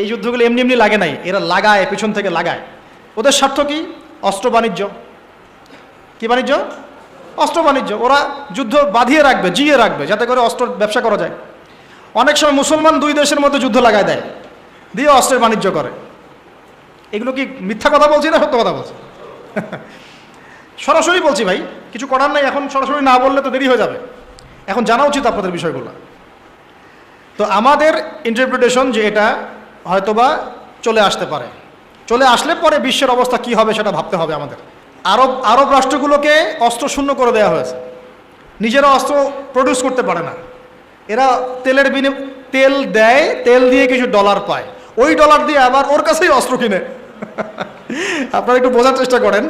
এই যুদ্ধগুলো এমনি এমনি লাগে নাই, এরা লাগায়, পিছন থেকে লাগায়। ওদের স্বার্থ কি? অস্ত্র বাণিজ্য। কি বাণিজ্য? অস্ত্র বাণিজ্য। ওরা যুদ্ধ বাঁধিয়ে রাখবে, জিয়ে রাখবে, যাতে করে অস্ত্র ব্যবসা করা যায়। অনেক সময় মুসলমান দুই দেশের মধ্যে যুদ্ধ লাগায় দেয়, দিয়ে অস্ত্রের বাণিজ্য করে। এগুলো কি মিথ্যা কথা বলছি না সত্য কথা বলছি? সরাসরি বলছি ভাই, কিছু করার নাই। এখন সরাসরি না বললে তো দেরি হয়ে যাবে, এখন জানা উচিত আপনাদের বিষয়গুলো। তো আমাদের ইন্টারপ্রিটেশন যে এটা হয়তোবা চলে আসতে পারে, চলে আসলে পরে বিশ্বের অবস্থা কি হবে সেটা ভাবতে হবে আমাদের। আরব রাষ্ট্রগুলোকে অস্ত্র শূন্য করে দেওয়া হয়েছে, নিজেরা অস্ত্র প্রডিউস করতে পারে না। এরা তেল দেয়, তেল দিয়ে কিছু ডলার পায়, ওই ডলার দিয়ে আবার ওর কাছেই অস্ত্র কিনে। আপনারা একটু বোঝার চেষ্টা করেন,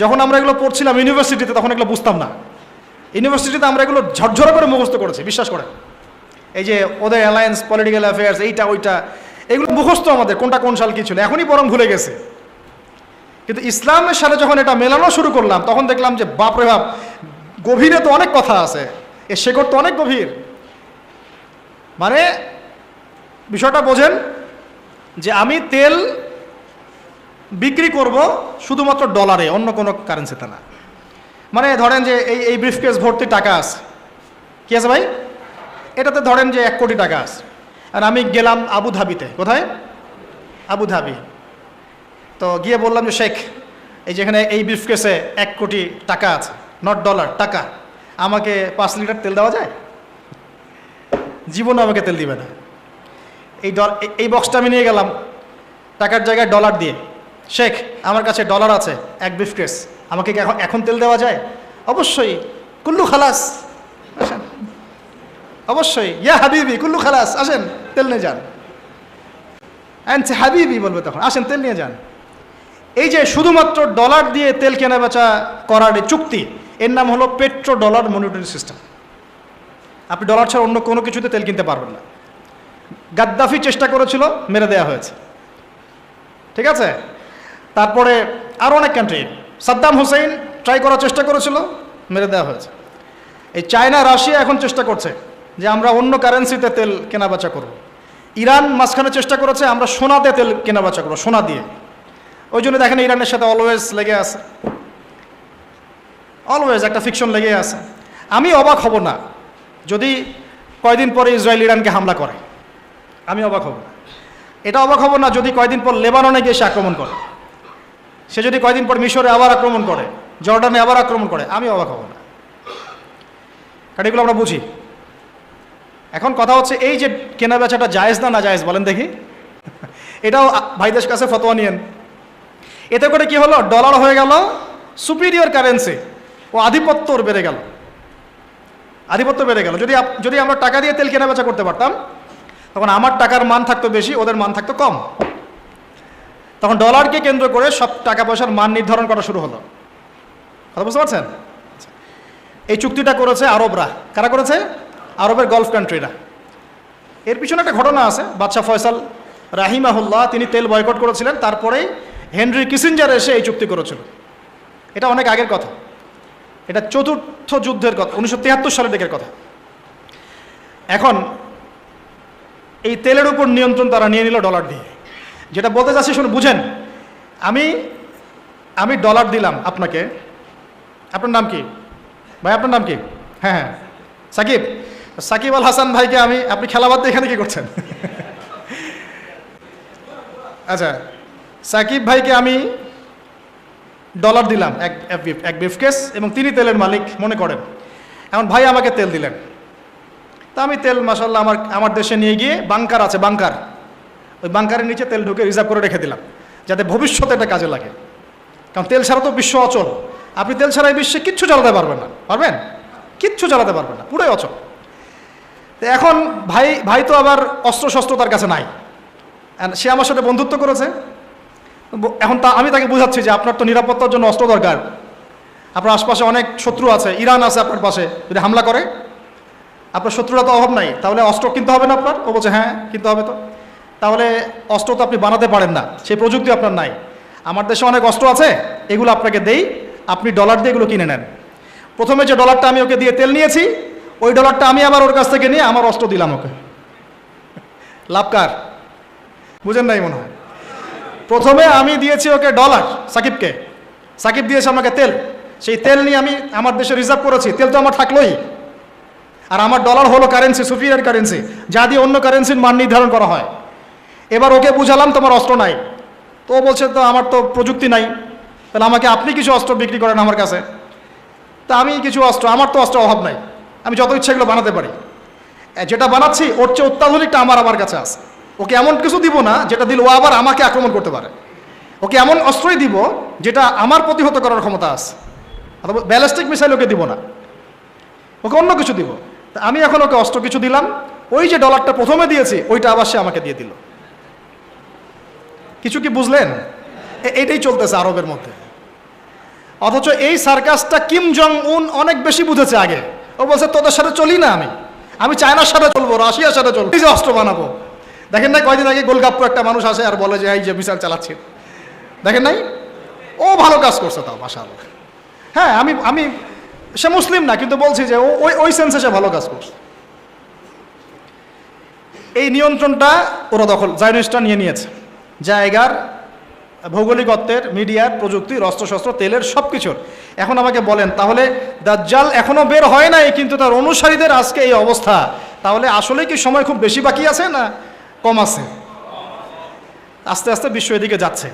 যখন আমরা এগুলো পড়ছিলাম ইউনিভার্সিটিতে তখন এগুলো বুঝতাম না। ইউনিভার্সিটিতে আমরা এগুলো ঝরঝরা করে মুখস্থ করেছি, বিশ্বাস করেন। এই যে ওদের অ্যালায়েন্স, পলিটিক্যাল অ্যাফেয়ার্স, এইটা ওইটা, এগুলো মুখস্থ আমাদের, কোনটা কোন সাল কী ছিল, এখনই বরং ভুলে গেছে। কিন্তু ইসলামের সাথে যখন এটা মেলানো শুরু করলাম তখন দেখলাম যে বাপরে বাপ, গভীরে তো অনেক কথা আছে, এর শেকড় তো অনেক গভীর। মানে বিষয়টা বোঝেন যে আমি তেল বিক্রি করব শুধুমাত্র ডলারে, অন্য কোনো কারেন্সিতে না। মানে ধরেন যে এই ব্রিফকেস ভর্তি টাকা আছে, কি আছে ভাই? এটাতে ধরেন যে 1 কোটি টাকা আছে, আর আমি গেলাম আবুধাবিতে। কোথায়? আবুধাবি। তো গিয়ে বললাম যে শেখ, এই যেখানে এই ব্রিফকেসে 1 কোটি টাকা আছে, নট ডলার, টাকা, আমাকে 5 লিটার তেল দেওয়া যায়? জীবনে আমাকে তেল দিবে না। এই বক্সটা আমি নিয়ে গেলাম টাকার জায়গায় ডলার দিয়ে, শেখ আমার কাছে ডলার আছে 1 ব্রিফকেস, আমাকে কি এখন তেল দেওয়া যায়? অবশ্যই। কুল্লু খালাস, আসেন। অবশ্যই, ইয়া হাবিবি কুল্লু খালাস, আসেন তেল নিয়ে যান। আনছে হাবিবি বলবে তখন, আসেন তেল নিয়ে যান। এই যে শুধুমাত্র ডলার দিয়ে তেল কেনা বেচা করার চুক্তি, এর নাম হলো পেট্রো ডলার মনিটরি সিস্টেম। আপনি ডলার ছাড়া অন্য কোনো কিছুতে তেল কিনতে পারবেন না। গাদ্দাফি চেষ্টা করেছিল, মেরে দেওয়া হয়েছে, ঠিক আছে? তারপরে আরও অনেক কান্ট্রি, সাদ্দাম হুসেইন ট্রাই করার চেষ্টা করেছিল, মেরে দেওয়া হয়েছে। এই চায়না, রাশিয়া এখন চেষ্টা করছে যে আমরা অন্য কারেন্সিতে তেল কেনাবেচা করব। ইরান মাঝখানে চেষ্টা করেছে আমরা সোনাতে তেল কেনাবেচা করবো, সোনা দিয়ে। ওই জন্য দেখেন ইরানের সাথে অলওয়েজ লেগে আছে, অলওয়েজ একটা ফিকশন লেগে আছে। আমি অবাক হব না যদি কয়দিন পরে ইসরায়েল ইরানকে হামলা করে, আমি অবাক হব না। এটা অবাক হব না যদি কয়দিন পর লেবাননে গিয়ে সে আক্রমণ করে, সে যদি কয়দিন পর মিশরে আবার আক্রমণ করে, জর্ডানে আবার আক্রমণ করে, আমি অবাক হব না। কারণ এগুলো আমরা বুঝি। এখন কথা হচ্ছে এই যে কেনা বেচাটা জায়েজ না জায়েজ বলেন দেখি? এটাও ভাইদের কাছে ফতোয়া নিয়েন। এতে করে কি হলো? ডলার হয়ে গেল সুপিরিয়র কারেন্সি, ও আধিপত্য বেড়ে গেল, আধিপত্য বেড়ে গেল। যদি আমরা টাকা দিয়ে তেল কেনা বেচা করতে পারতাম, তখন আমার টাকার মান থাকতো বেশি, ওদের মান থাকতো কম। তখন ডলারকে কেন্দ্র করে সব টাকা পয়সার মান নির্ধারণ করা শুরু হলো। কথা বুঝতে পারছেন? এই চুক্তিটা করেছে আরবরা। কারা করেছে? আরবের গলফ কান্ট্রিরা। এর পিছনে একটা ঘটনা আছে। বাদশাহ ফয়সাল রাহিমাহুল্লাহ তিনি তেল বয়কট করেছিলেন, তারপরেই হেনরি কিসিঞ্জার এসে এই চুক্তি করেছিল। এটা অনেক আগের কথা, এটা চতুর্থ যুদ্ধের কথা, 1973 সালের দিকের কথা। এখন এই তেলের উপর নিয়ন্ত্রণ তারা নিয়ে নিল ডলার দিয়ে। যেটা বলতে চাচ্ছি শুনে বুঝেন। আমি ডলার দিলাম আপনাকে। আপনার নাম কি ভাই? আপনার নাম কি? হ্যাঁ হ্যাঁ, সাকিব। সাকিব আল হাসান ভাইকে আপনি খেলা বাদ দিয়ে এখানে কি করছেন? আচ্ছা, সাকিব ভাইকে আমি ডলার দিলাম এক ব্রিফকেস, এবং তিনি তেলের মালিক মনে করেন। এখন ভাই আমাকে তেল দিলেন, তা আমি তেল মাশাআল্লাহ আমার দেশে নিয়ে গিয়ে বাংকার আছে, বাংকার, ওই বাংকারের নিচে তেল ঢুকে রিজার্ভ করে রেখে দিলাম, যাতে ভবিষ্যতে এটা কাজে লাগে। কারণ তেল ছাড়া তো বিশ্ব অচল। আপনি তেল ছাড়া এই বিশ্বে কিচ্ছু চালাতে পারবেন না, পারবেন? কিচ্ছু চালাতে পারবেন না, পুরোই অচল। তো এখন ভাই তো আবার অস্ত্র শস্ত্র তার কাছে নাই, সে আমার সাথে বন্ধুত্ব করেছে। এখন আমি তাকে বোঝাচ্ছি যে আপনার তো নিরাপত্তার জন্য অস্ত্র দরকার, আপনার আশপাশে অনেক শত্রু আছে, ইরান আছে আপনার পাশে, যদি হামলা করে আপনার শত্রুরা তো অভাব নাই, তাহলে অস্ত্র কিনতে হবে না আপনার? ও বলছে হ্যাঁ কিনতে হবে। তো তাহলে অস্ত্র তো আপনি বানাতে পারেন না, সেই প্রযুক্তি আপনার নাই। আমার দেশে অনেক অস্ত্র আছে, এগুলো আপনাকে দেই, আপনি ডলার দিয়ে এগুলো কিনে নেন। প্রথমে যে ডলারটা আমি ওকে দিয়ে তেল নিয়েছি, ওই ডলারটা আমি আবার ওর কাছ থেকে নিয়ে আমার অস্ত্র দিলাম ওকে। লাভ কার? বুঝেন নাই মনে হয়। প্রথমে আমি দিয়েছি ওকে ডলার, সাকিবকে, সাকিব দিয়েছে আমাকে তেল। সেই তেল নিয়ে আমি আমার দেশে রিজার্ভ করেছি, তেল তো আমার থাকলোই। আর আমার ডলার হলো কারেন্সি, সুপিরিয়র কারেন্সি, যা দিয়ে অন্য কারেন্সির মান নির্ধারণ করা হয়। এবার ওকে বুঝালাম তোমার অস্ত্র নাই, তো ও বলছে তো আমার তো প্রযুক্তি নাই, তাহলে আমাকে আপনি কিছু অস্ত্র বিক্রি করেন আমার কাছে। তা আমি কিছু অস্ত্র, আমার তো অস্ত্র অভাব নাই, আমি যত ইচ্ছা এগুলো বানাতে পারি। যেটা বানাচ্ছি ওর চেয়ে অত্যাধুনিকটা আমার কাছে আছে। ওকে এমন কিছু দিব না যেটা দিলে ও আবার আমাকে আক্রমণ করতে পারে। ওকে এমন অস্ত্রই দিব যেটা আমার প্রতিহত করার ক্ষমতা আছে, অথবা ব্যালিস্টিক মিসাইল ওকে দিব না, ওকে অন্য কিছু দিব। তা আমি এখন ওকে অস্ত্র কিছু দিলাম, ওই যে ডলারটা প্রথমে দিয়েছি ওইটা আবার সে আমাকে দিয়ে দিল। কিছু কি বুঝলেন? এইটাই চলতেছে আরবের মধ্যে। অথচ এই সার্কাসটা কিম জং উন অনেক বেশি বুঝেছে আগে। ও বলছে তোদের সাথে চলি না, আমি চায়নার সাথে চলবো, রাশিয়ার সাথে চলবো, এই যে অস্ত্র বানাবো। দেখেন নাই কয়দিন আগে গোলগাপ্পু একটা মানুষ আসে আর বলে যে এই যে মিসাইল চালাচ্ছি, দেখেন নাই? ও ভালো কাজ করছে তাও, মাশাআল্লাহ। হ্যাঁ, আমি সে মুসলিম না, কিন্তু বলছি যে ওই সেন্সে সে ভালো কাজ করছে। এই নিয়ন্ত্রণটা ওরা জায়নিস্টরা নিয়ে নিয়েছে, জায়গার, ভৌগোলিকত্বের, মিডিয়ার, প্রযুক্তির, অস্ত্রশস্ত্র, তেলের, সব কিছুর। এখন আমাকে বলেন, তাহলে দাজ্জাল এখনো বের হয় নাই কিন্তু তার অনুসারীদের আজকে এই অবস্থা, তাহলে আসলে কি সময় খুব বেশি বাকি আছে না কম আছে? আস্তে আস্তে বিশ্ব এদিকে যাচ্ছে।